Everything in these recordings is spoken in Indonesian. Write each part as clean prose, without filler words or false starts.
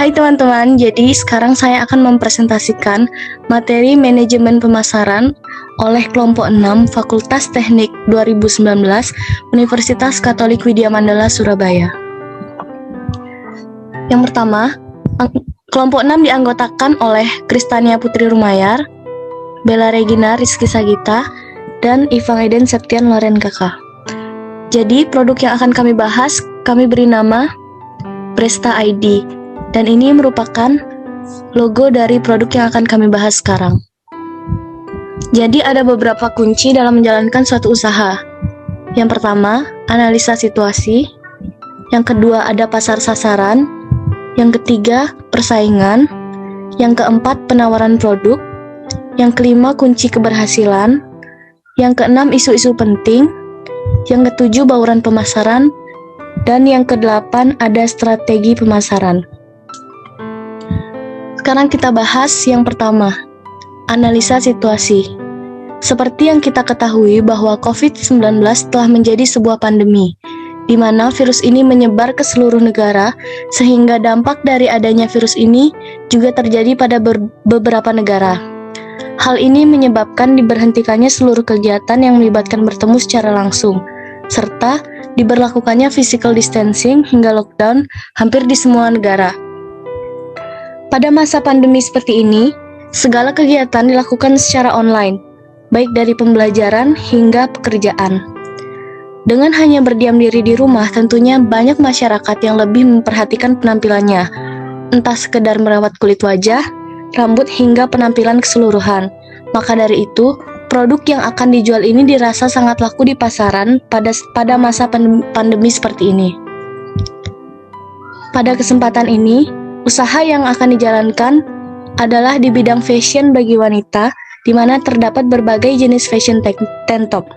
Hai teman-teman, jadi sekarang saya akan mempresentasikan materi manajemen pemasaran oleh kelompok 6 Fakultas Teknik 2019 Universitas Katolik Widya Mandala Surabaya. Yang pertama, kelompok 6 dianggotakan oleh Kristania Putri Rumayar, Bella Regina Rizky Sagita, dan Ivang Eden Septian Loren Kakak. Jadi produk yang akan kami bahas, kami beri nama Presta ID. Dan ini merupakan logo dari produk yang akan kami bahas sekarang. Jadi ada beberapa kunci dalam menjalankan suatu usaha. Yang pertama, analisa situasi. Yang kedua, ada pasar sasaran. Yang ketiga, persaingan. Yang keempat, penawaran produk. Yang kelima, kunci keberhasilan. Yang keenam, isu-isu penting. Yang ketujuh, bauran pemasaran. Dan yang kedelapan, ada strategi pemasaran. Sekarang kita bahas yang pertama, analisa situasi. Seperti yang kita ketahui bahwa COVID-19 telah menjadi sebuah pandemi, di mana virus ini menyebar ke seluruh negara, sehingga dampak dari adanya virus ini juga terjadi pada beberapa negara. Hal ini menyebabkan diberhentikannya seluruh kegiatan yang melibatkan bertemu secara langsung, serta diberlakukannya physical distancing hingga lockdown hampir di semua negara. Pada masa pandemi seperti ini, segala kegiatan dilakukan secara online, baik dari pembelajaran hingga pekerjaan. Dengan hanya berdiam diri di rumah, tentunya banyak masyarakat yang lebih memperhatikan penampilannya, entah sekedar merawat kulit wajah, rambut, hingga penampilan keseluruhan. Maka dari itu, produk yang akan dijual ini dirasa sangat laku di pasaran pada masa pandemi seperti ini. Pada kesempatan ini, usaha yang akan dijalankan adalah di bidang fashion bagi wanita, di mana terdapat berbagai jenis fashion tank top.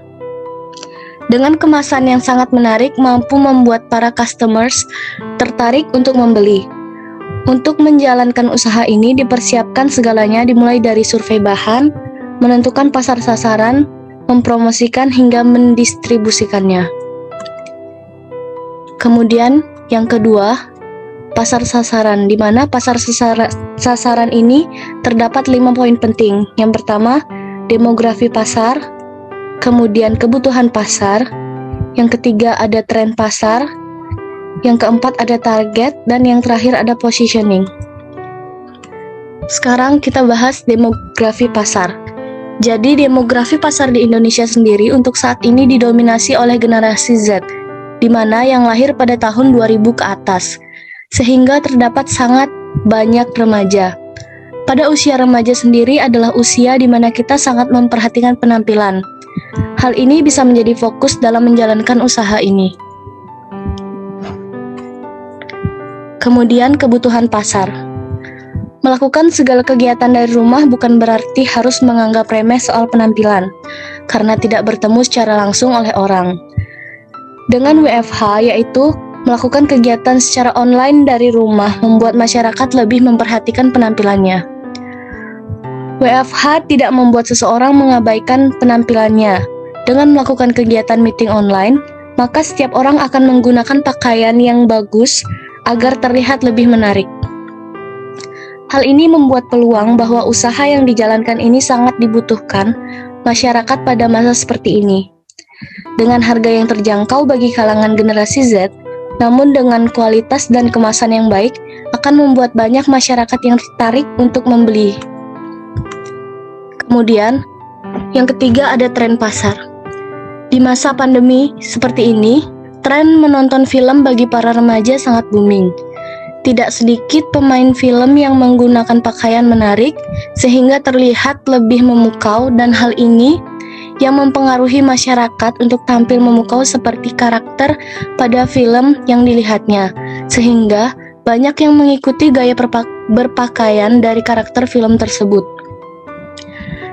Dengan kemasan yang sangat menarik, mampu membuat para customers tertarik untuk membeli. Untuk menjalankan usaha ini dipersiapkan segalanya, dimulai dari survei bahan, menentukan pasar sasaran, mempromosikan hingga mendistribusikannya. Kemudian yang kedua, pasar sasaran, di mana pasar sasaran ini terdapat 5 poin penting. Yang pertama, demografi pasar, kemudian kebutuhan pasar, yang ketiga ada tren pasar, yang keempat ada target, dan yang terakhir ada positioning. Sekarang kita bahas demografi pasar. Jadi demografi pasar di Indonesia sendiri untuk saat ini didominasi oleh generasi Z, di mana yang lahir pada tahun 2000 ke atas, sehingga terdapat sangat banyak remaja. Pada usia remaja sendiri adalah usia di mana kita sangat memperhatikan penampilan. Hal ini bisa menjadi fokus dalam menjalankan usaha ini. Kemudian kebutuhan pasar. Melakukan segala kegiatan dari rumah bukan berarti harus menganggap remeh soal penampilan, karena tidak bertemu secara langsung oleh orang. Dengan WFH, yaitu melakukan kegiatan secara online dari rumah, membuat masyarakat lebih memperhatikan penampilannya. WFH tidak membuat seseorang mengabaikan penampilannya. Dengan melakukan kegiatan meeting online, maka setiap orang akan menggunakan pakaian yang bagus agar terlihat lebih menarik. Hal ini membuat peluang bahwa usaha yang dijalankan ini sangat dibutuhkan masyarakat pada masa seperti ini. Dengan harga yang terjangkau bagi kalangan generasi Z, namun dengan kualitas dan kemasan yang baik, akan membuat banyak masyarakat yang tertarik untuk membeli. Kemudian, yang ketiga ada tren pasar. Di masa pandemi seperti ini, tren menonton film bagi para remaja sangat booming. Tidak sedikit pemain film yang menggunakan pakaian menarik, sehingga terlihat lebih memukau, dan hal ini yang mempengaruhi masyarakat untuk tampil memukau seperti karakter pada film yang dilihatnya, sehingga banyak yang mengikuti gaya berpakaian dari karakter film tersebut.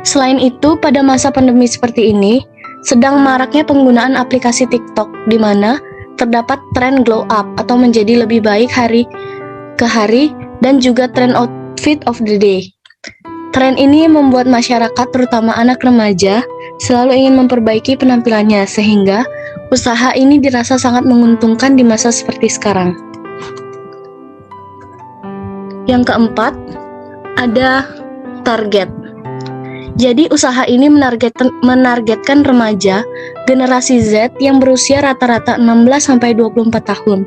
Selain itu, pada masa pandemi seperti ini, sedang maraknya penggunaan aplikasi TikTok, di mana terdapat tren glow up atau menjadi lebih baik hari ke hari, dan juga tren outfit of the day. Tren ini membuat masyarakat, terutama anak remaja, selalu ingin memperbaiki penampilannya, sehingga usaha ini dirasa sangat menguntungkan di masa seperti sekarang. Yang keempat, ada target. Jadi usaha ini menargetkan remaja generasi Z yang berusia rata-rata 16-24 tahun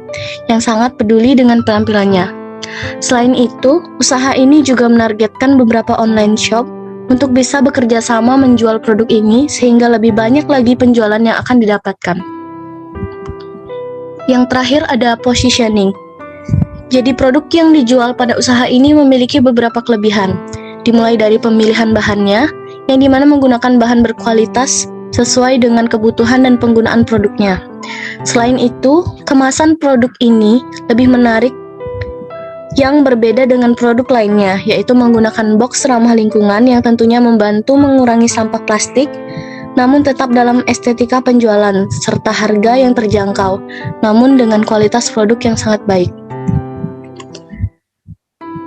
yang sangat peduli dengan penampilannya. Selain itu, usaha ini juga menargetkan beberapa online shop untuk bisa bekerja sama menjual produk ini sehingga lebih banyak lagi penjualan yang akan didapatkan. Yang terakhir ada positioning. Jadi produk yang dijual pada usaha ini memiliki beberapa kelebihan, dimulai dari pemilihan bahannya, yang dimana menggunakan bahan berkualitas sesuai dengan kebutuhan dan penggunaan produknya. Selain itu, kemasan produk ini lebih menarik yang berbeda dengan produk lainnya, yaitu menggunakan box ramah lingkungan yang tentunya membantu mengurangi sampah plastik, namun tetap dalam estetika penjualan, serta harga yang terjangkau, namun dengan kualitas produk yang sangat baik.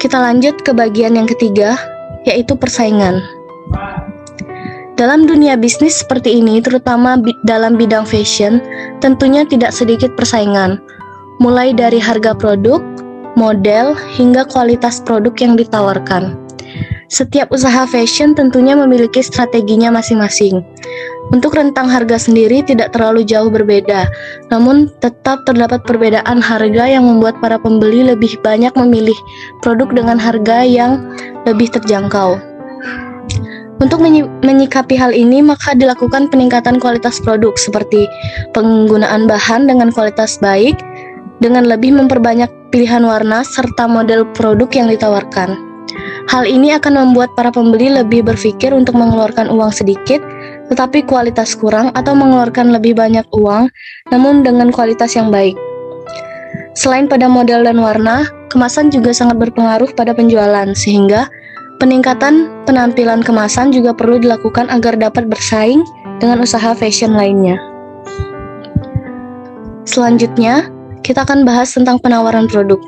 Kita lanjut ke bagian yang ketiga, yaitu persaingan. Dalam dunia bisnis seperti ini, terutama dalam bidang fashion, tentunya tidak sedikit persaingan, mulai dari harga produk, model, hingga kualitas produk yang ditawarkan. Setiap usaha fashion tentunya memiliki strateginya masing-masing. Untuk rentang harga sendiri tidak terlalu jauh berbeda, namun tetap terdapat perbedaan harga yang membuat para pembeli lebih banyak memilih produk dengan harga yang lebih terjangkau. Untuk menyikapi hal ini, maka dilakukan peningkatan kualitas produk seperti penggunaan bahan dengan kualitas baik, dengan lebih memperbanyak pilihan warna serta model produk yang ditawarkan. Hal ini akan membuat para pembeli lebih berpikir untuk mengeluarkan uang sedikit, tetapi kualitas kurang, atau mengeluarkan lebih banyak uang, namun dengan kualitas yang baik. Selain pada model dan warna, kemasan juga sangat berpengaruh pada penjualan, sehingga peningkatan penampilan kemasan juga perlu dilakukan agar dapat bersaing dengan usaha fashion lainnya. Selanjutnya, kita akan bahas tentang penawaran produk.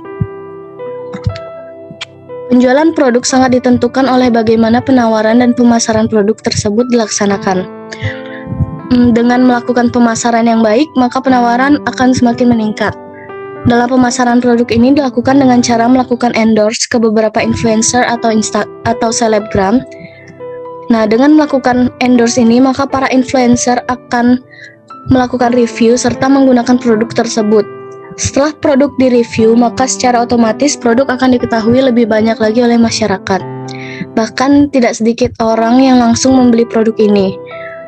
Penjualan produk sangat ditentukan oleh bagaimana penawaran dan pemasaran produk tersebut dilaksanakan. Dengan melakukan pemasaran yang baik, maka penawaran akan semakin meningkat. Dalam pemasaran produk ini dilakukan dengan cara melakukan endorse ke beberapa influencer atau selebgram. Nah, dengan melakukan endorse ini, maka para influencer akan melakukan review serta menggunakan produk tersebut. Setelah produk direview, maka secara otomatis produk akan diketahui lebih banyak lagi oleh masyarakat. Bahkan tidak sedikit orang yang langsung membeli produk ini.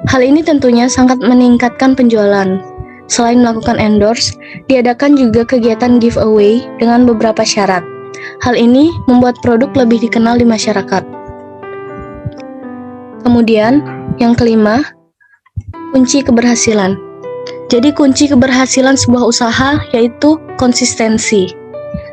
Hal ini tentunya sangat meningkatkan penjualan. Selain melakukan endorse, diadakan juga kegiatan giveaway dengan beberapa syarat. Hal ini membuat produk lebih dikenal di masyarakat. Kemudian, yang kelima, kunci keberhasilan. Jadi kunci keberhasilan sebuah usaha yaitu konsistensi.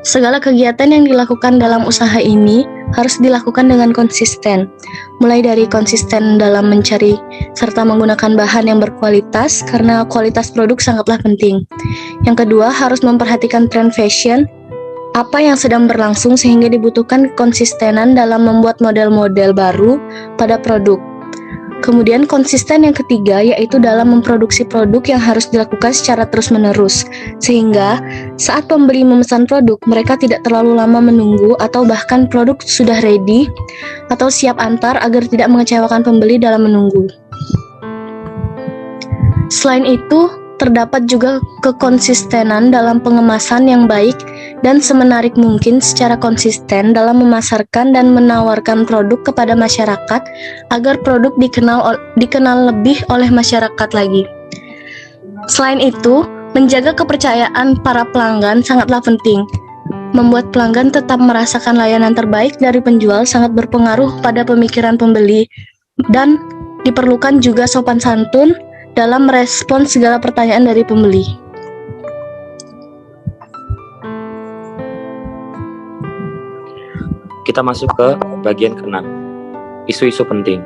Segala kegiatan yang dilakukan dalam usaha ini harus dilakukan dengan konsisten. Mulai dari konsisten dalam mencari serta menggunakan bahan yang berkualitas karena kualitas produk sangatlah penting. Yang kedua, harus memperhatikan tren fashion, apa yang sedang berlangsung sehingga dibutuhkan konsistenan dalam membuat model-model baru pada produk. Kemudian konsisten yang ketiga yaitu dalam memproduksi produk yang harus dilakukan secara terus-menerus, sehingga saat pembeli memesan produk, mereka tidak terlalu lama menunggu atau bahkan produk sudah ready atau siap antar agar tidak mengecewakan pembeli dalam menunggu. Selain itu, terdapat juga kekonsistenan dalam pengemasan yang baik dan semenarik mungkin secara konsisten dalam memasarkan dan menawarkan produk kepada masyarakat agar produk dikenal lebih oleh masyarakat lagi. Selain itu, menjaga kepercayaan para pelanggan sangatlah penting. Membuat pelanggan tetap merasakan layanan terbaik dari penjual sangat berpengaruh pada pemikiran pembeli, dan diperlukan juga sopan santun dalam merespons segala pertanyaan dari pembeli. Kita masuk ke bagian ke-6, isu-isu penting.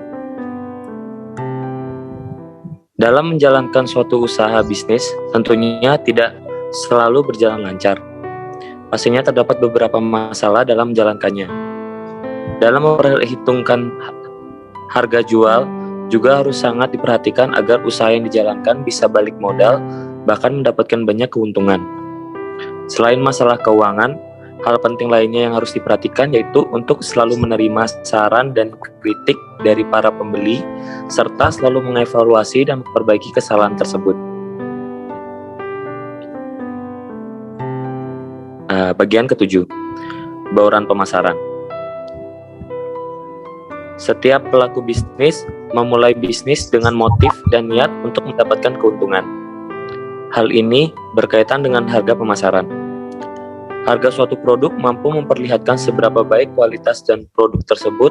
Dalam menjalankan suatu usaha bisnis, tentunya tidak selalu berjalan lancar. Pastinya terdapat beberapa masalah dalam menjalankannya. Dalam memperhitungkan harga jual, juga harus sangat diperhatikan agar usaha yang dijalankan bisa balik modal, bahkan mendapatkan banyak keuntungan. Selain masalah keuangan, Hal penting lainnya yang harus diperhatikan yaitu untuk selalu menerima saran dan kritik dari para pembeli, serta selalu mengevaluasi dan memperbaiki kesalahan tersebut. Bagian ketujuh, bauran pemasaran. Setiap pelaku bisnis memulai bisnis dengan motif dan niat untuk mendapatkan keuntungan. Hal ini berkaitan dengan harga pemasaran. Harga suatu produk mampu memperlihatkan seberapa baik kualitas dan produk tersebut,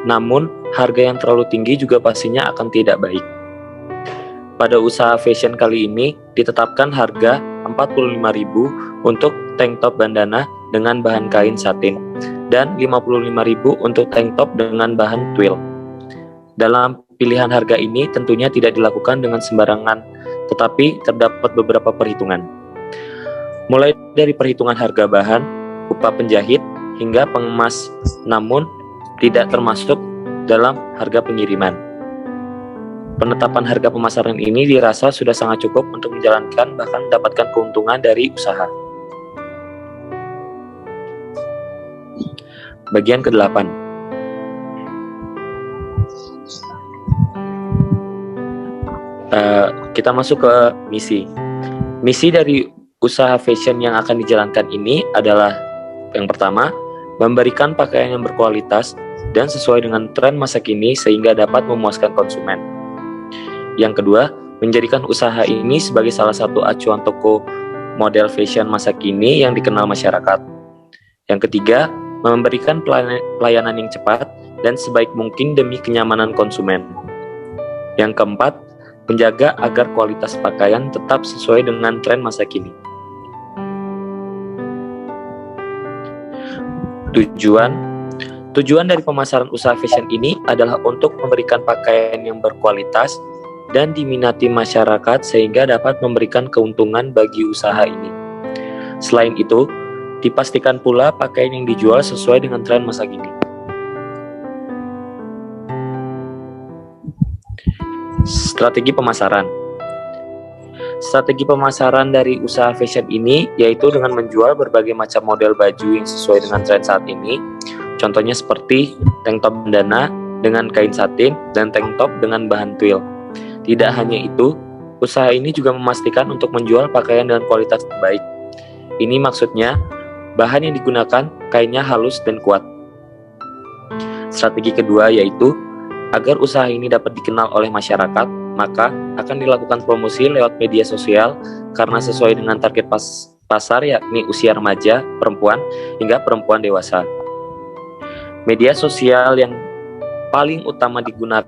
namun harga yang terlalu tinggi juga pastinya akan tidak baik. Pada usaha fashion kali ini ditetapkan harga 45.000 untuk tank top bandana dengan bahan kain satin dan 55.000 untuk tank top dengan bahan twill. Dalam pilihan harga ini tentunya tidak dilakukan dengan sembarangan, tetapi terdapat beberapa perhitungan. Mulai dari perhitungan harga bahan, upah penjahit, hingga pengemas, namun tidak termasuk dalam harga pengiriman. Penetapan harga pemasaran ini dirasa sudah sangat cukup untuk menjalankan bahkan mendapatkan keuntungan dari usaha. Bagian ke-8. Kita masuk ke misi. Misi dari usaha fashion yang akan dijalankan ini adalah yang pertama, memberikan pakaian yang berkualitas dan sesuai dengan tren masa kini sehingga dapat memuaskan konsumen. Yang kedua, menjadikan usaha ini sebagai salah satu acuan toko model fashion masa kini yang dikenal masyarakat. Yang ketiga, memberikan pelayanan yang cepat dan sebaik mungkin demi kenyamanan konsumen. Yang keempat, menjaga agar kualitas pakaian tetap sesuai dengan tren masa kini. Tujuan dari pemasaran usaha fashion ini adalah untuk memberikan pakaian yang berkualitas dan diminati masyarakat sehingga dapat memberikan keuntungan bagi usaha ini. Selain itu, dipastikan pula pakaian yang dijual sesuai dengan tren masa kini. Strategi pemasaran. Strategi pemasaran dari usaha fashion ini yaitu dengan menjual berbagai macam model baju yang sesuai dengan tren saat ini. Contohnya seperti tank top bandana dengan kain satin dan tank top dengan bahan twill. Tidak hanya itu, usaha ini juga memastikan untuk menjual pakaian dengan kualitas terbaik. Ini maksudnya bahan yang digunakan kainnya halus dan kuat. Strategi kedua yaitu agar usaha ini dapat dikenal oleh masyarakat, maka akan dilakukan promosi lewat media sosial karena sesuai dengan target pasar yakni usia remaja, perempuan, hingga perempuan dewasa. Media sosial yang paling utama digunakan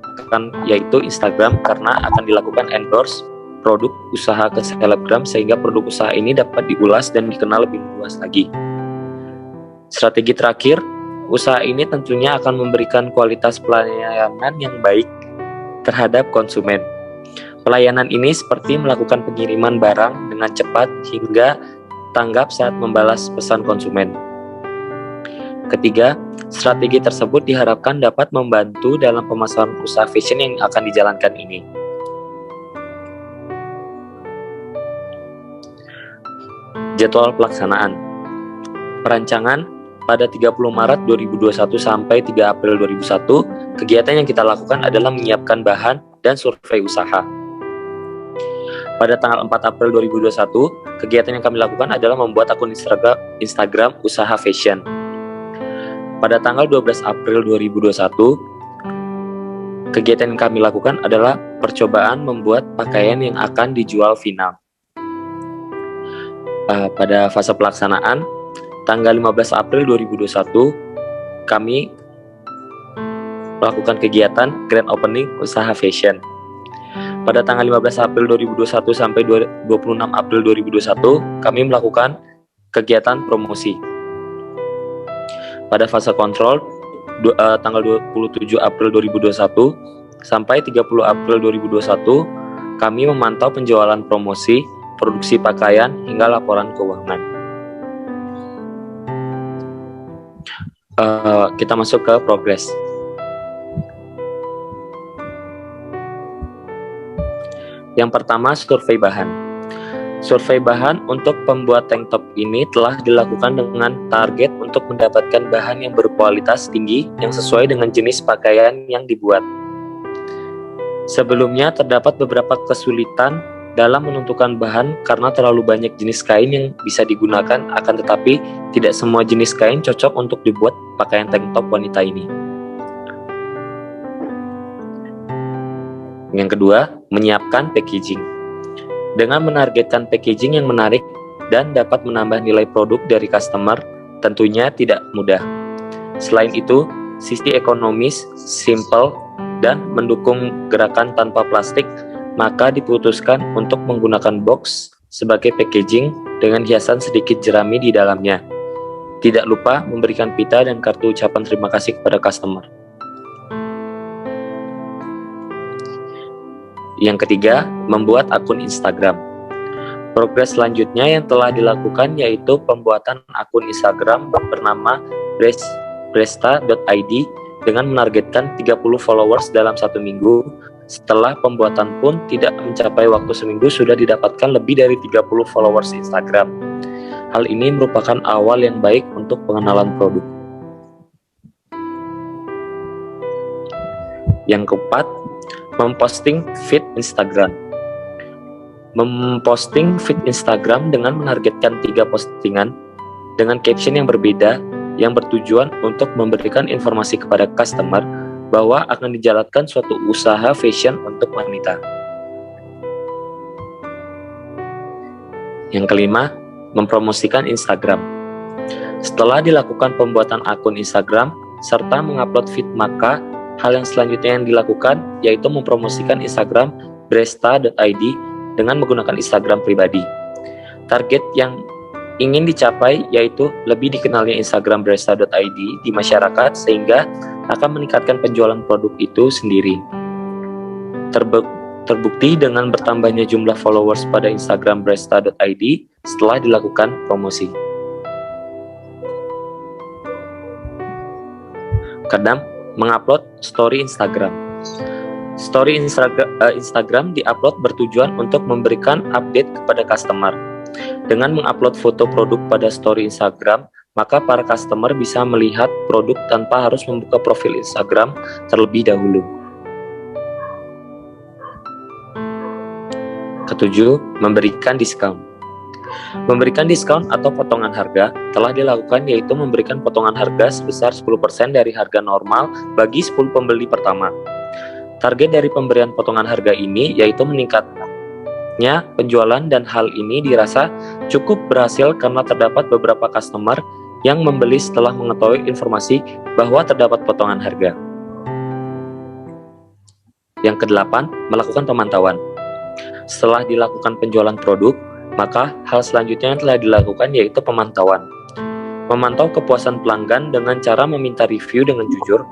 yaitu Instagram karena akan dilakukan endorse produk usaha ke selebgram sehingga produk usaha ini dapat diulas dan dikenal lebih luas lagi. Strategi terakhir, usaha ini tentunya akan memberikan kualitas pelayanan yang baik terhadap konsumen. Pelayanan ini seperti melakukan pengiriman barang dengan cepat hingga tanggap saat membalas pesan konsumen. Ketiga, strategi tersebut diharapkan dapat membantu dalam pemasaran usaha fashion yang akan dijalankan ini. Jadwal pelaksanaan. Perancangan pada 30 Maret 2021 sampai 3 April 2021, kegiatan yang kita lakukan adalah menyiapkan bahan dan survei usaha. Pada tanggal 4 April 2021, kegiatan yang kami lakukan adalah membuat akun Instagram usaha fashion. Pada tanggal 12 April 2021, kegiatan yang kami lakukan adalah percobaan membuat pakaian yang akan dijual final. Pada fase pelaksanaan, tanggal 15 April 2021, kami melakukan kegiatan grand opening usaha fashion. Pada tanggal 15 April 2021 sampai 26 April 2021, kami melakukan kegiatan promosi. Pada fase kontrol, tanggal 27 April 2021 sampai 30 April 2021, kami memantau penjualan promosi, produksi pakaian, hingga laporan keuangan. Kita masuk ke progres. Yang pertama, survei bahan. Survei bahan untuk pembuat tank top ini telah dilakukan dengan target untuk mendapatkan bahan yang berkualitas tinggi yang sesuai dengan jenis pakaian yang dibuat. Sebelumnya terdapat beberapa kesulitan dalam menentukan bahan karena terlalu banyak jenis kain yang bisa digunakan, akan tetapi tidak semua jenis kain cocok untuk dibuat pakaian tank top wanita ini. Yang kedua, menyiapkan packaging. Dengan menargetkan packaging yang menarik dan dapat menambah nilai produk dari customer, tentunya tidak mudah. Selain itu, sisi ekonomis, simple, dan mendukung gerakan tanpa plastik, maka diputuskan untuk menggunakan box sebagai packaging dengan hiasan sedikit jerami di dalamnya. Tidak lupa memberikan pita dan kartu ucapan terima kasih kepada customer. Yang ketiga, membuat akun Instagram. Progres selanjutnya yang telah dilakukan yaitu pembuatan akun Instagram bernama bresta.id dengan menargetkan 30 followers dalam 1 minggu. Setelah pembuatan pun tidak mencapai waktu seminggu sudah didapatkan lebih dari 30 followers Instagram. Hal ini merupakan awal yang baik untuk pengenalan produk. Yang keempat, memposting feed Instagram. Memposting feed Instagram dengan menargetkan 3 postingan dengan caption yang berbeda yang bertujuan untuk memberikan informasi kepada customer bahwa akan dijalankan suatu usaha fashion untuk wanita. Yang kelima, mempromosikan Instagram. Setelah dilakukan pembuatan akun Instagram serta mengupload feed, maka hal yang selanjutnya yang dilakukan yaitu mempromosikan Instagram bresta.id dengan menggunakan Instagram pribadi. Target yang ingin dicapai yaitu lebih dikenalnya Instagram bresta.id di masyarakat sehingga akan meningkatkan penjualan produk itu sendiri. Terbukti dengan bertambahnya jumlah followers pada Instagram bresta.id setelah dilakukan promosi. Kedam, mengupload story Instagram. Story Instagram diupload bertujuan untuk memberikan update kepada customer. Dengan mengupload foto produk pada story Instagram, maka para customer bisa melihat produk tanpa harus membuka profil Instagram terlebih dahulu. Ketujuh, memberikan diskon. Memberikan diskon atau potongan harga telah dilakukan yaitu memberikan potongan harga sebesar 10% dari harga normal bagi 10 pembeli pertama. Target dari pemberian potongan harga ini yaitu meningkatnya penjualan dan hal ini dirasa cukup berhasil karena terdapat beberapa customer yang membeli setelah mengetahui informasi bahwa terdapat potongan harga. Yang kedelapan, melakukan pemantauan. Setelah dilakukan penjualan produk, maka hal selanjutnya yang telah dilakukan yaitu pemantauan. Memantau kepuasan pelanggan dengan cara meminta review dengan jujur.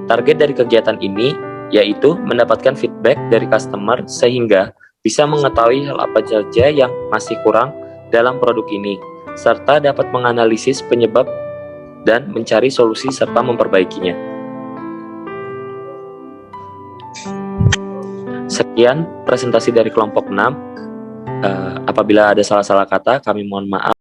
Target dari kegiatan ini yaitu mendapatkan feedback dari customer sehingga bisa mengetahui hal apa saja yang masih kurang dalam produk ini, serta dapat menganalisis penyebab dan mencari solusi serta memperbaikinya. Sekian presentasi dari kelompok 6. Apabila ada salah-salah kata, kami mohon maaf.